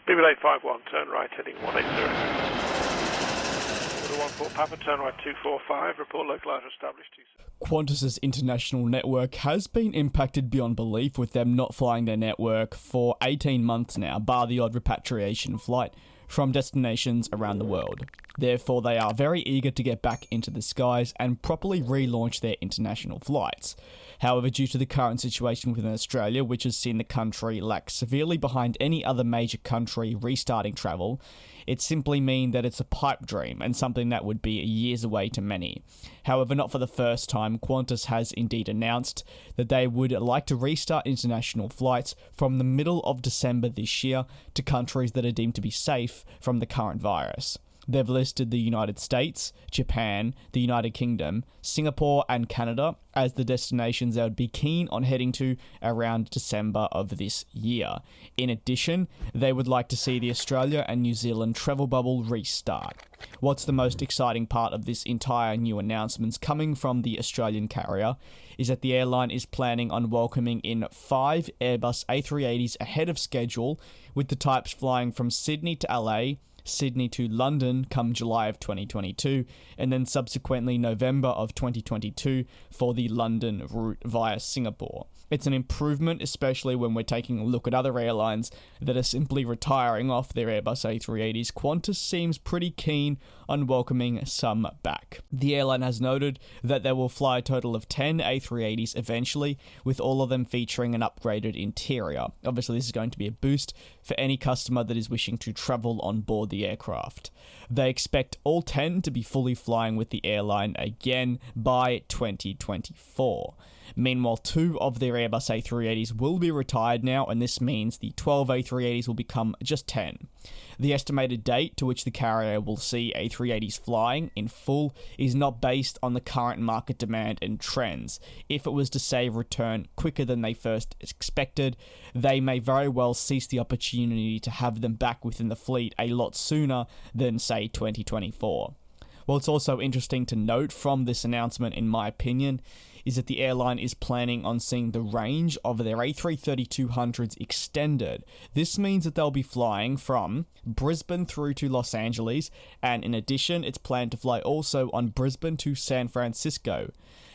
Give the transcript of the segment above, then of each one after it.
BB851, turn right, heading 180. 14 Papa, turn right 245, report localizer established 27. Qantas's international network has been impacted beyond belief, with them not flying their network for 18 months now, bar the odd repatriation flight from destinations around the world. Therefore, they are very eager to get back into the skies and properly relaunch their international flights. However, due to the current situation within Australia, which has seen the country lag severely behind any other major country restarting travel, it simply means that it's a pipe dream and something that would be years away to many. However, not for the first time, Qantas has indeed announced that they would like to restart international flights from the middle of December this year to countries that are deemed to be safe from the current virus. They've listed the United States, Japan, the United Kingdom, Singapore and Canada as the destinations they would be keen on heading to around December of this year. In addition, they would like to see the Australia and New Zealand travel bubble restart. What's the most exciting part of this entire new announcements coming from the Australian carrier is that the airline is planning on welcoming in 5 Airbus A380s ahead of schedule, with the types flying from Sydney to LA, Sydney to London come July of 2022, and then subsequently November of 2022 for the London route via Singapore. It's an improvement, especially when we're taking a look at other airlines that are simply retiring off their Airbus A380s. Qantas seems pretty keen on welcoming some back. The airline has noted that they will fly a total of 10 A380s eventually, with all of them featuring an upgraded interior. Obviously, this is going to be a boost for any customer that is wishing to travel on board the aircraft. They expect all 10 to be fully flying with the airline again by 2024. Meanwhile, 2 of their Airbus A380s will be retired now, and this means the 12 A380s will become just 10. The estimated date to which the carrier will see A380s flying in full is not based on the current market demand and trends. If it was to say return quicker than they first expected, they may very well seize the opportunity to have them back within the fleet a lot sooner than, say, 2024. Well, it's also interesting to note from this announcement, in my opinion, is that the airline is planning on seeing the range of their A330-200s extended. This means that they'll be flying from Brisbane through to Los Angeles, and in addition, it's planned to fly also on Brisbane to San Francisco.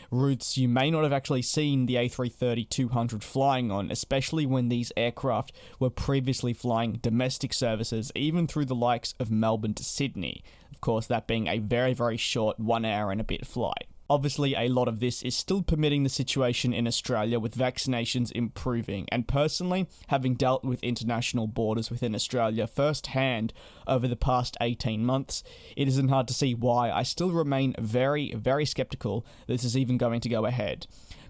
Routes you may not have actually seen the A330-200 flying on, especially when these aircraft were previously flying domestic services, even through the likes of Melbourne to Sydney. Of course, that being a very, very short 1 hour and a bit flight. Obviously, a lot of this is still permitting the situation in Australia with vaccinations improving, and personally, having dealt with international borders within Australia firsthand over the past 18 months, it isn't hard to see why I still remain very, very skeptical this is even going to go ahead.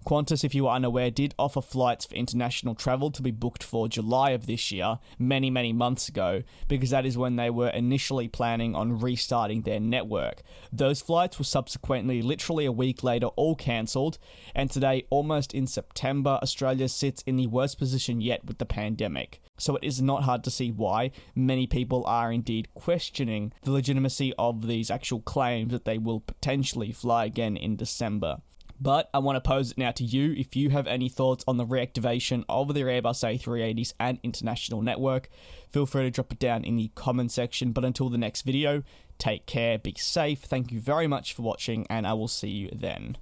Qantas, if you are unaware, did offer flights for international travel to be booked for July of this year, many, many months ago, because that is when they were initially planning on restarting their network. Those flights were subsequently, literally a week later, all cancelled, and today, almost in September, Australia sits in the worst position yet with the pandemic. So it is not hard to see why many people are indeed questioning the legitimacy of these actual claims that they will potentially fly again in December. But I want to pose it now to you. If you have any thoughts on the reactivation of their Airbus A380s and international network, feel free to drop it down in the comment section. But until the next video, take care, be safe. Thank you very much for watching, and I will see you then.